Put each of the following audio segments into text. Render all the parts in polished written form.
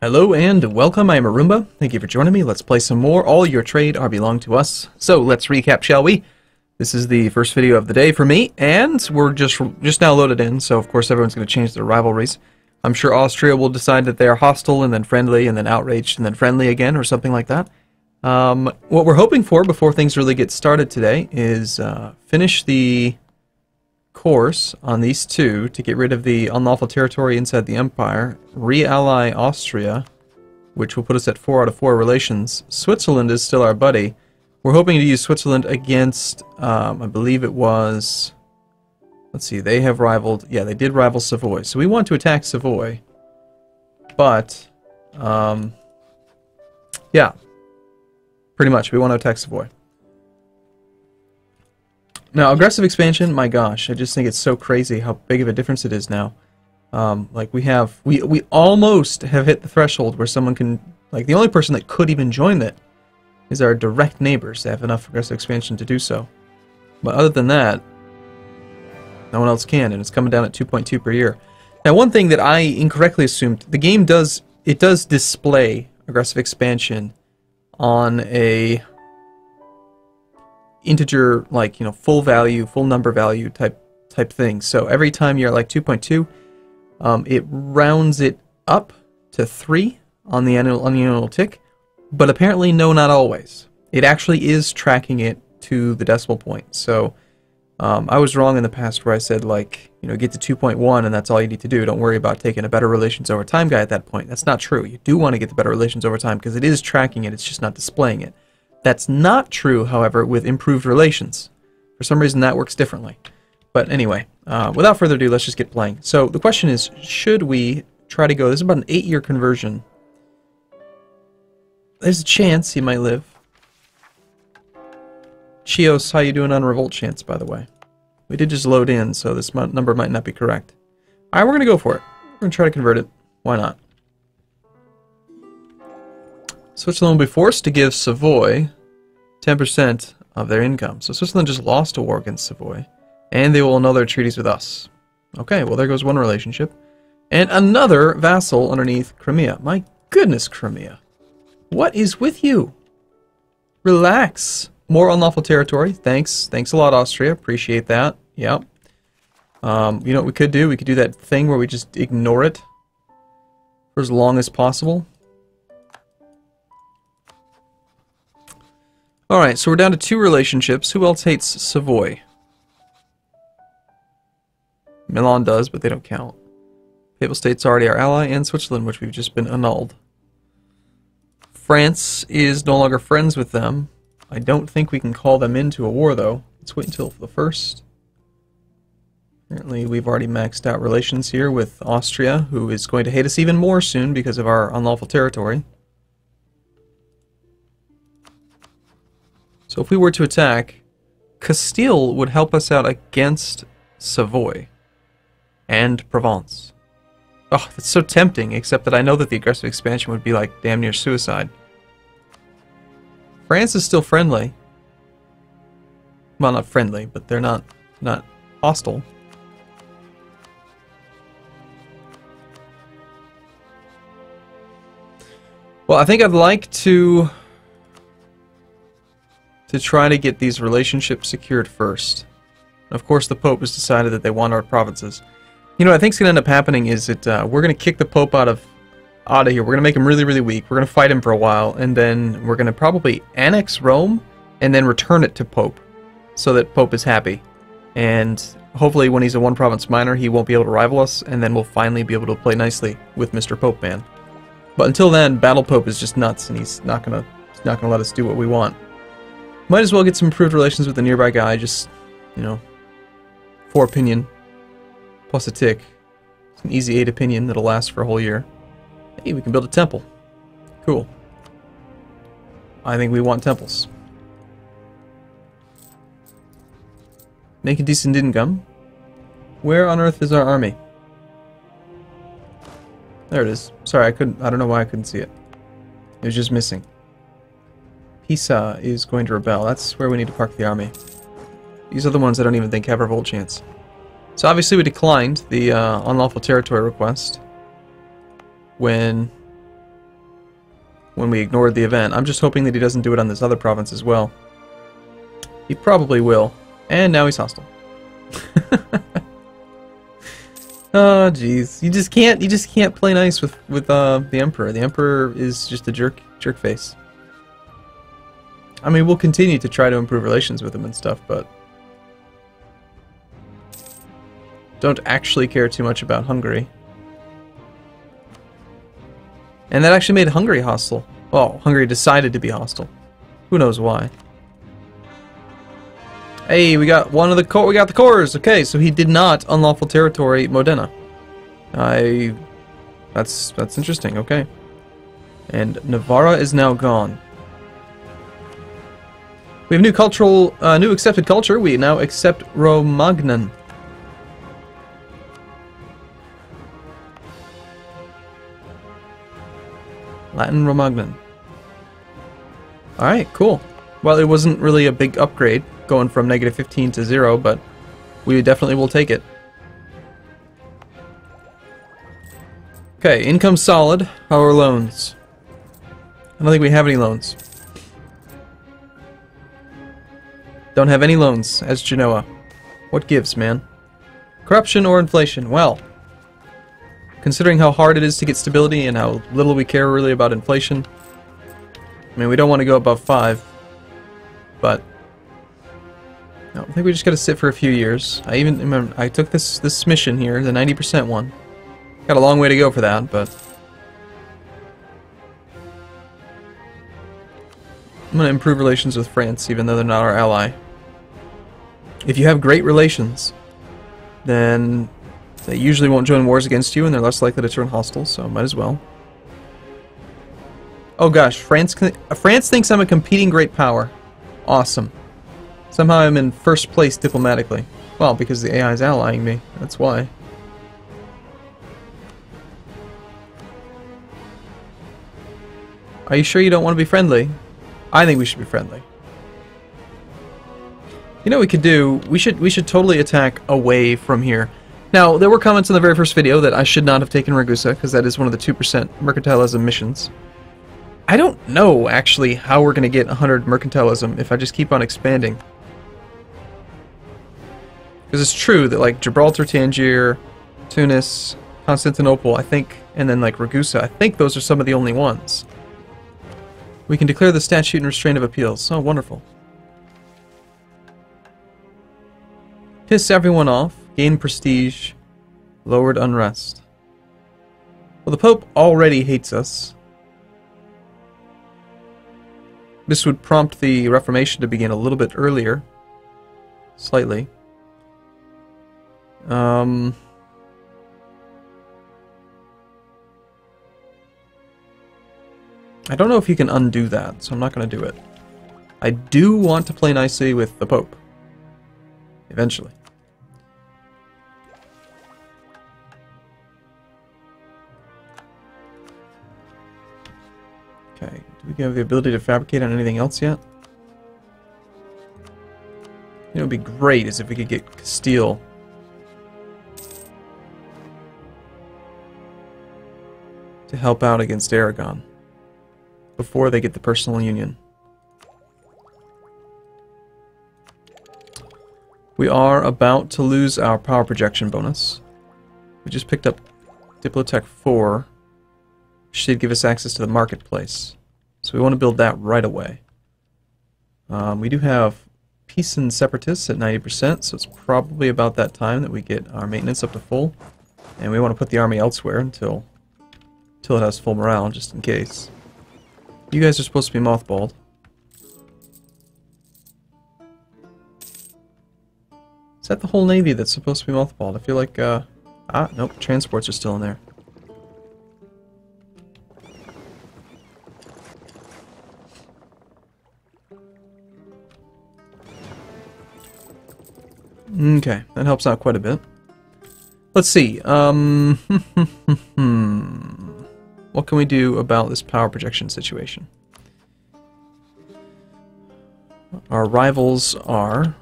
Hello and welcome, I'm Arumba. Thank you for joining me. Let's play some more. All your trade are belong to us. So let's recap, shall we? This is the first video of the day for me, and we're just now loaded in, so of course everyone's going to change their rivalries. I'm sure Austria will decide that they are hostile, and then friendly, and then outraged, and then friendly again, or something like that. What we're hoping for before things really get started today is finish the course on these two to get rid of the unlawful territory inside the Empire, re-ally Austria, which will put us at 4 out of 4 relations. Switzerland is still our buddy. We're hoping to use Switzerland against, I believe it was, let's see, they have rivaled, yeah, they did rival Savoy. So we want to attack Savoy, but, yeah, pretty much, we want to attack Savoy. Now, aggressive expansion, my gosh, I just think it's so crazy how big of a difference it is now. Like, we almost have hit the threshold where someone can, like, the only person that could even join it is our direct neighbors. They have enough aggressive expansion to do so. But other than that, no one else can, and it's coming down at 2.2 per year. Now, one thing that I incorrectly assumed, the game does display aggressive expansion on a integer, like, you know, full value, full number value type thing. So every time you're at like 2.2, it rounds it up to 3 on the annual tick, but apparently no, not always. It actually is tracking it to the decimal point. So I was wrong in the past where I said, like, you know, get to 2.1 and that's all you need to do. Don't worry about taking a better relations over time guy at that point. That's not true. You do want to get the better relations over time because it is tracking it. It's just not displaying it. That's not true, however, with improved relations. For some reason, that works differently. But anyway, without further ado, let's just get playing. So the question is, should we try to go... This is about an 8-year conversion. There's a chance he might live. Chios, how you doing on revolt chance, by the way? We did just load in, so this number might not be correct. Alright, we're going to go for it. We're going to try to convert it. Why not? Switzerland will be forced to give Savoy 10% of their income. So Switzerland just lost a war against Savoy, and they will annul their treaties with us. Okay, well there goes one relationship. And another vassal underneath Crimea. My goodness, Crimea. What is with you? Relax. More unlawful territory. Thanks a lot, Austria. Appreciate that. Yep. You know what we could do? We could do that thing where we just ignore it for as long as possible. Alright, so we're down to 2 relationships. Who else hates Savoy? Milan does, but they don't count. Papal State's already our ally, and Switzerland, which we've just been annulled. France is no longer friends with them. I don't think we can call them into a war, though. Let's wait until the 1st. Apparently, we've already maxed out relations here with Austria, who is going to hate us even more soon because of our unlawful territory. So if we were to attack, Castile would help us out against Savoy and Provence. Oh, that's so tempting, except that I know that the aggressive expansion would be like damn near suicide. France is still friendly. Well, not friendly, but they're not hostile. Well, I think I'd like to try to get these relationships secured first. Of course, the Pope has decided that they want our provinces. You know what I think's going to end up happening is that we're going to kick the Pope out of here. We're going to make him really, really weak. We're going to fight him for a while, and then we're going to probably annex Rome and then return it to Pope so that Pope is happy. And hopefully when he's a one-province minor, he won't be able to rival us, and then we'll finally be able to play nicely with Mr. Pope Man. But until then, Battle Pope is just nuts, and he's not going to let us do what we want. Might as well get some improved relations with the nearby guy, just, you know, 4 opinion, plus a tick. It's an easy 8 opinion that'll last for a whole year. Hey, we can build a temple. Cool. I think we want temples. Make a decent income. Where on earth is our army? There it is. Sorry, I don't know why I couldn't see it. It was just missing. Pisa is going to rebel. That's where we need to park the army. These are the ones I don't even think have revolt chance. So obviously we declined the unlawful territory request when when we ignored the event. I'm just hoping that he doesn't do it on this other province as well. He probably will. And now he's hostile. Oh jeez. You just can't play nice with the Emperor. The Emperor is just a jerk face. I mean, we'll continue to try to improve relations with him and stuff, but don't actually care too much about Hungary. And that actually made Hungary hostile. Well, Hungary decided to be hostile. Who knows why? Hey, we got one of the we got the cores. Okay, so he did not unlawful territory Modena. That's interesting. Okay, and Navarra is now gone. We have new accepted culture. We now accept Romagnan. Latin Romagnan. Alright, cool. Well, it wasn't really a big upgrade, going from -15 to 0, but we definitely will take it. Okay, income solid. How are loans? I don't think we have any loans. Don't have any loans as Genoa. What gives, man? Corruption or inflation? Well, considering how hard it is to get stability and how little we care really about inflation, I mean, we don't want to go above 5, but no, I think we just got to sit for a few years. I even remember I took this mission here, the 90% one. Got a long way to go for that, but I'm going to improve relations with France, even though they're not our ally. If you have great relations, then they usually won't join wars against you, and they're less likely to turn hostile, so might as well. Oh gosh, France thinks I'm a competing great power. Awesome. Somehow I'm in first place diplomatically. Well, because the AI is allying me, that's why. Are you sure you don't want to be friendly? I think we should be friendly. You know what we could do? We should totally attack away from here. Now, there were comments in the very first video that I should not have taken Ragusa, because that is one of the 2% mercantilism missions. I don't know, actually, how we're going to get 100 mercantilism if I just keep on expanding. Because it's true that, like, Gibraltar, Tangier, Tunis, Constantinople, I think, and then, like, Ragusa, I think those are some of the only ones. We can declare the statute and restraint of appeals. Oh, wonderful. Piss everyone off. Gain prestige. Lowered unrest. Well, the Pope already hates us. This would prompt the Reformation to begin a little bit earlier. Slightly. I don't know if you can undo that, so I'm not going to do it. I do want to play nicely with the Pope. Eventually. Okay, do we have the ability to fabricate on anything else yet? It would be great is if we could get Castile. To help out against Aragon. Before they get the personal union. We are about to lose our power projection bonus. We just picked up Diplotech 4. Should give us access to the marketplace. So we want to build that right away. We do have Peace and Separatists at 90%, so it's probably about that time that we get our maintenance up to full. And we want to put the army elsewhere until it has full morale, just in case. You guys are supposed to be mothballed. Is that the whole Navy that's supposed to be mothballed? I feel like, nope, transports are still in there. Okay, that helps out quite a bit. Let's see, what can we do about this power projection situation? Our rivals are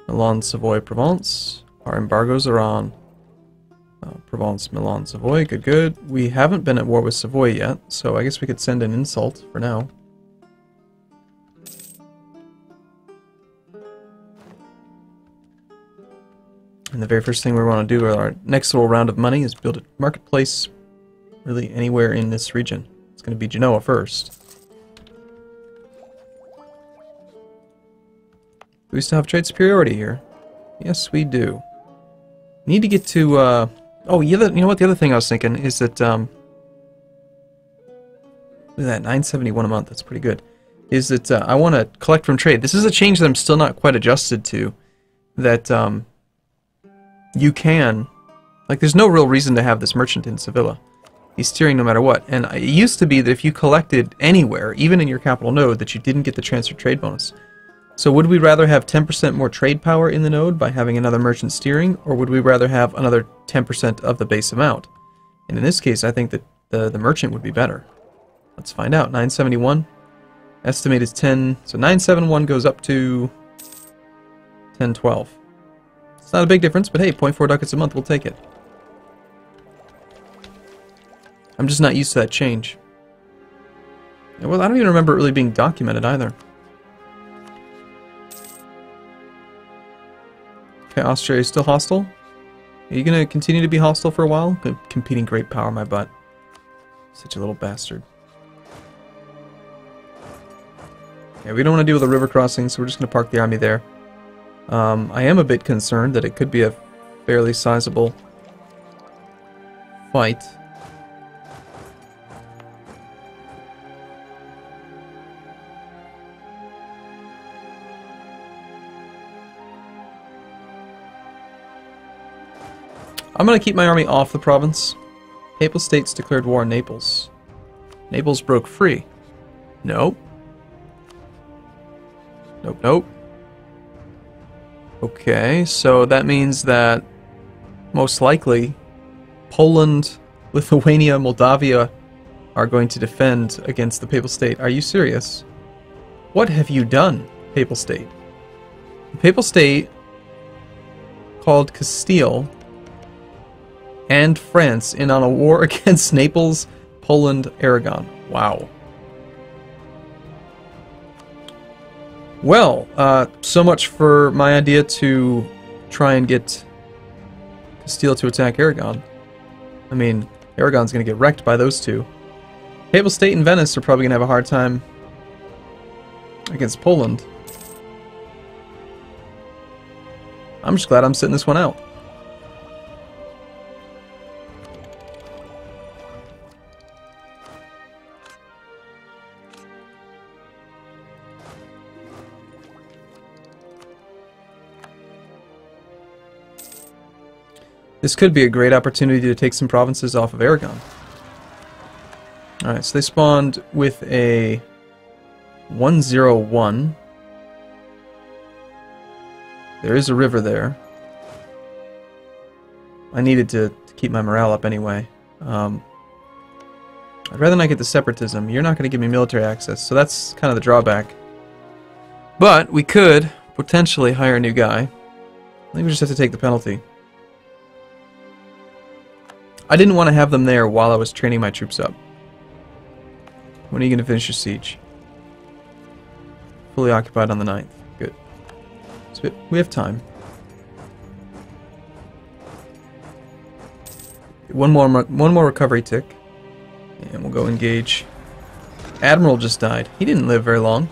Milan, Savoy, Provence. Our embargoes are on Provence, Milan, Savoy. Good, good. We haven't been at war with Savoy yet, so I guess we could send an insult for now. And the very first thing we want to do with our next little round of money is build a marketplace really anywhere in this region. It's going to be Genoa first. Do we still have trade superiority here? Yes, we do. Need to get to, oh, you know what, the other thing I was thinking is that, look at that, 971 a month, that's pretty good. Is that I want to collect from trade. This is a change that I'm still not quite adjusted to. That, you can, like, there's no real reason to have this merchant in Sevilla. He's steering no matter what. And it used to be that if you collected anywhere, even in your capital node, that you didn't get the transfer trade bonus. So would we rather have 10% more trade power in the node by having another merchant steering, or would we rather have another 10% of the base amount? And in this case, I think that the merchant would be better. Let's find out. 971. Estimate is 10. So 971 goes up to 1012. It's not a big difference, but hey, 0.4 ducats a month, we'll take it. I'm just not used to that change. Yeah, well, I don't even remember it really being documented either. Okay, Australia is still hostile? Are you going to continue to be hostile for a while? Competing great power, my butt. Such a little bastard. Yeah, we don't want to deal with the river crossing, so we're just going to park the army there. I am a bit concerned that it could be a fairly sizable fight. I'm going to keep my army off the province. Papal States declared war on Naples. Naples broke free. Nope. Nope, nope. Okay, so that means that most likely Poland, Lithuania, Moldavia are going to defend against the Papal State. Are you serious? What have you done, Papal State? The Papal State called Castile and France in on a war against Naples, Poland, Aragon. Wow. Well, so much for my idea to try and get Castile to attack Aragon. I mean, Aragon's going to get wrecked by those two. Papal State and Venice are probably going to have a hard time against Poland. I'm just glad I'm sitting this one out. This could be a great opportunity to take some provinces off of Aragon. Alright, so they spawned with a 101. There is a river there. I needed to keep my morale up anyway. I'd rather not get the separatism. You're not going to give me military access, so that's kind of the drawback. But we could potentially hire a new guy. I think we just have to take the penalty. I didn't want to have them there while I was training my troops up. When are you going to finish your siege? Fully occupied on the 9th. Good. So we have time. One more recovery tick. And we'll go engage. Admiral just died. He didn't live very long.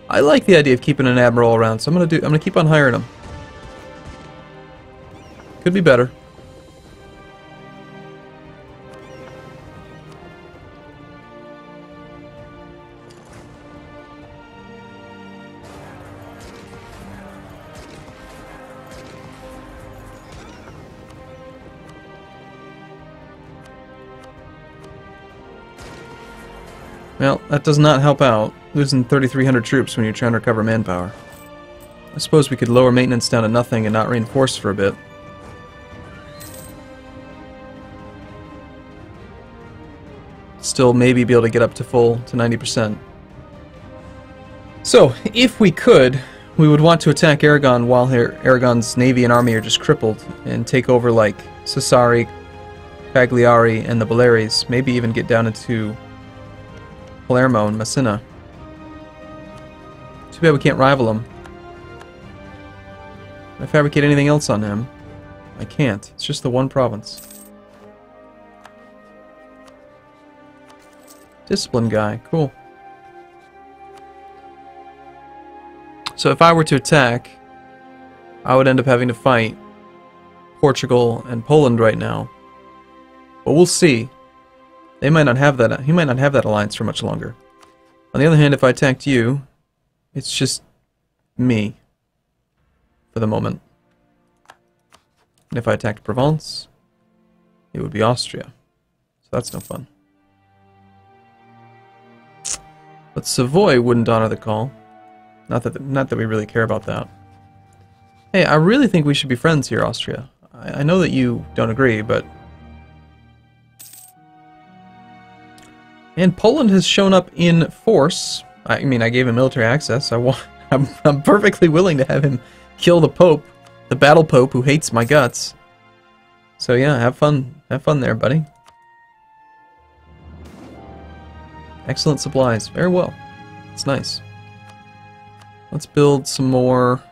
I like the idea of keeping an admiral around, so I'm gonna keep on hiring him. Could be better. Well, that does not help out, losing 3,300 troops when you're trying to recover manpower. I suppose we could lower maintenance down to nothing and not reinforce for a bit. Still maybe be able to get up to 90%. So, if we could, we would want to attack Aragon while Aragon's navy and army are just crippled, and take over like Sassari, Cagliari, and the Baleares. Maybe even get down into Palermo and Messina. Too bad we can't rival him. Can I fabricate anything else on him? I can't. It's just the one province. Discipline guy. Cool. So if I were to attack, I would end up having to fight Portugal and Poland right now. But we'll see. They might not have that. He might not have that alliance for much longer. On the other hand, if I attacked you, it's just me for the moment. And if I attacked Provence, it would be Austria. So that's no fun. But Savoy wouldn't honor the call. Not that we really care about that. Hey, I really think we should be friends here, Austria. I know that you don't agree, but... And Poland has shown up in force. I mean, I gave him military access. I'm perfectly willing to have him kill the Pope, the Battle Pope, who hates my guts. So yeah, have fun. Have fun there, buddy. Excellent supplies. Very well. It's nice. Let's build some more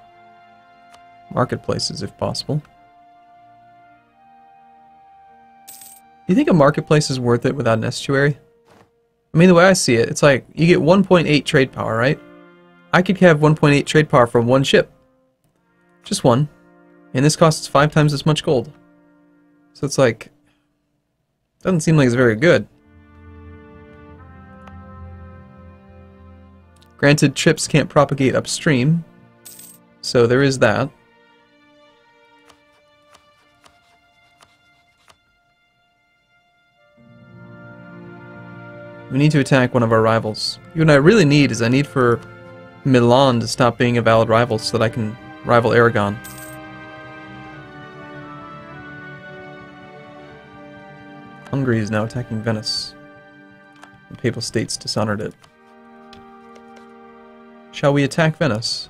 marketplaces, if possible. Do you think a marketplace is worth it without an estuary? I mean, the way I see it, it's like, you get 1.8 trade power, right? I could have 1.8 trade power from one ship. Just one. And this costs 5 times as much gold. So it's like... doesn't seem like it's very good. Granted, trips can't propagate upstream. So there is that. We need to attack one of our rivals. What I really need is I need for Milan to stop being a valid rival so that I can rival Aragon. Hungary is now attacking Venice. The Papal States dishonored it. Shall we attack Venice?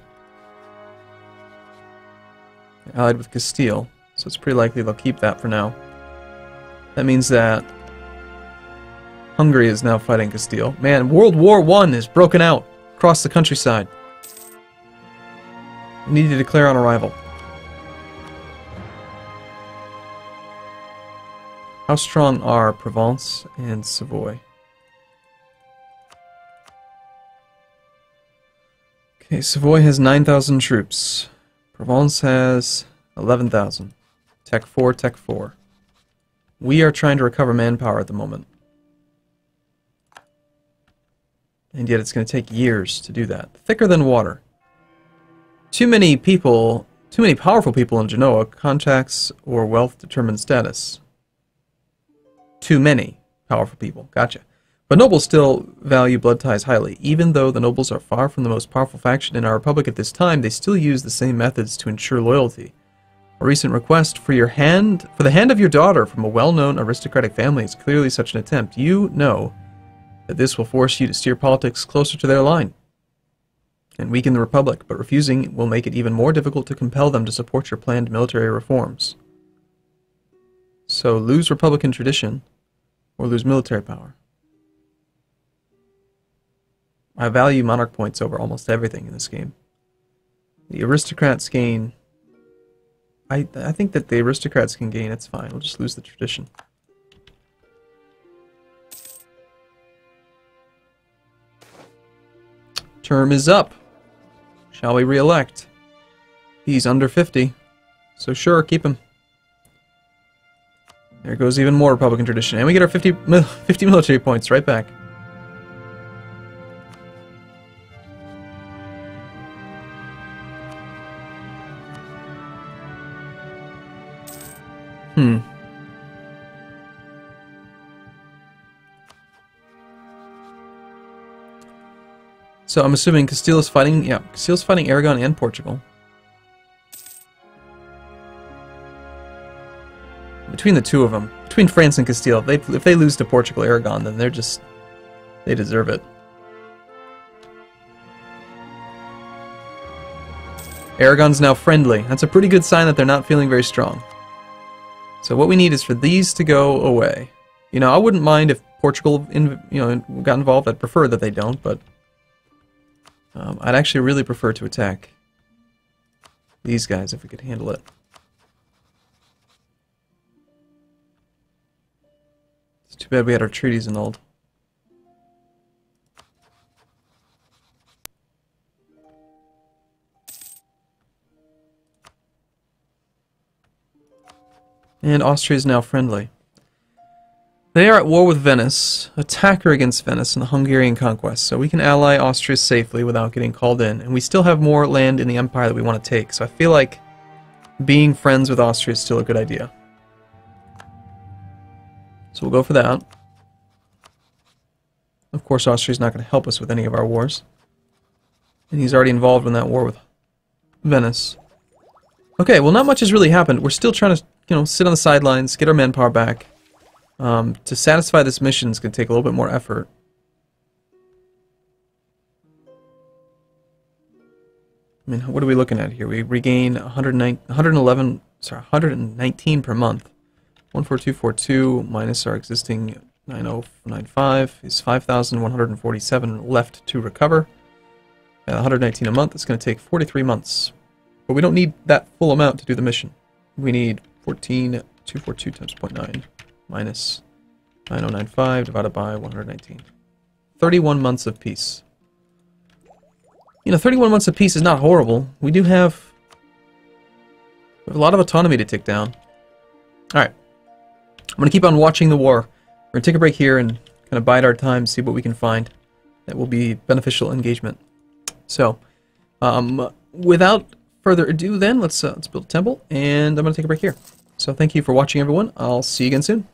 Allied with Castile, so it's pretty likely they'll keep that for now. That means that Hungary is now fighting Castile. Man, World War I is broken out across the countryside. We need to declare on arrival. How strong are Provence and Savoy? Okay, Savoy has 9,000 troops. Provence has 11,000. Tech 4, Tech 4. We are trying to recover manpower at the moment. And yet it's going to take years to do that. Thicker than water. Too many people, too many powerful people in Genoa, contacts or wealth determine status. Too many powerful people. Gotcha. But nobles still value blood ties highly. Even though the nobles are far from the most powerful faction in our republic at this time, they still use the same methods to ensure loyalty. A recent request for the hand of your daughter from a well-known aristocratic family is clearly such an attempt. You know that this will force you to steer politics closer to their line and weaken the republic, but refusing will make it even more difficult to compel them to support your planned military reforms. So lose republican tradition or lose military power. I value monarch points over almost everything in this game. The aristocrats gain... I think that the aristocrats can gain, it's fine. We'll just lose the tradition. Term is up. Shall we re-elect? He's under 50. So sure, keep him. There goes even more Republican tradition. And we get our 50 military points right back. So I'm assuming Castile is fighting, yeah, Castile's fighting Aragon and Portugal. Between the two of them, between France and Castile, if they lose to Portugal, Aragon, then they're just, they deserve it. Aragon's now friendly. That's a pretty good sign that they're not feeling very strong. So what we need is for these to go away. You know, I wouldn't mind if Portugal got involved. I'd prefer that they don't, but I'd actually really prefer to attack these guys if we could handle it. It's too bad we had our treaties annulled. And Austria is now friendly. They are at war with Venice, attacker against Venice in the Hungarian conquest, so we can ally Austria safely without getting called in, and we still have more land in the empire that we want to take, so I feel like being friends with Austria is still a good idea. So we'll go for that. Of course, Austria's not going to help us with any of our wars, and he's already involved in that war with Venice. Okay, well, not much has really happened. We're still trying to, sit on the sidelines, get our manpower back. To satisfy this mission is going to take a little bit more effort. I mean, what are we looking at here? We regain 119 per month. 14242 minus our existing 9095 is 5,147 left to recover. 119 a month. It's going to take 43 months. But we don't need that full amount to do the mission. We need 14,242 times 0.9 minus 9095 divided by 119. 31 months of peace. 31 months of peace is not horrible. We have a lot of autonomy to take down. Alright. I'm going to keep on watching the war. We're going to take a break here and kind of bide our time, see what we can find that will be beneficial engagement. So, without further ado then, let's build a temple, and I'm going to take a break here. So thank you for watching, everyone. I'll see you again soon.